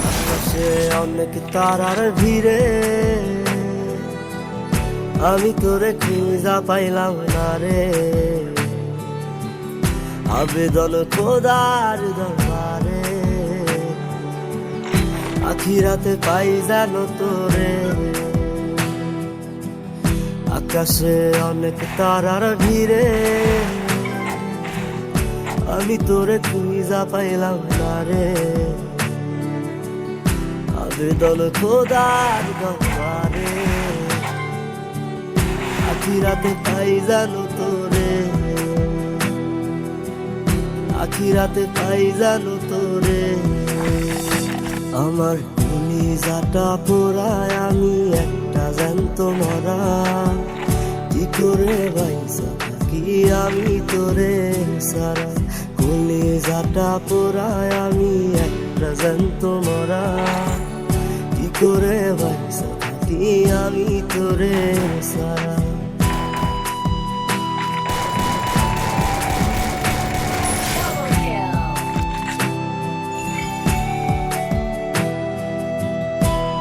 আকাশে অনেক তারার ভিড়ে আমি তোরে খুঁজা পাইলাম না রে। আবেদন খোদার দরবারে, আখিরাতে পাই জানো তোরে। আকাশে অনেক তারার ভিড়ে আমি তোরে খুঁজা পাইলাম না রে। আবেদন খোদার দরবারে, আখিরাতে পাই জানো তোরে। আখিরাতে পাই জানো তোরে। আমার কলিজাটা পোড়ায় আমি একটা জ্যান্ত মরা। কি করে বাইসা থাকি আমি তোরে সারা। কলিজাটা পোড়ায় আমি একটা জ্যান্ত মরা। কি করে বাইসা থাকি আমি তোরে সারা।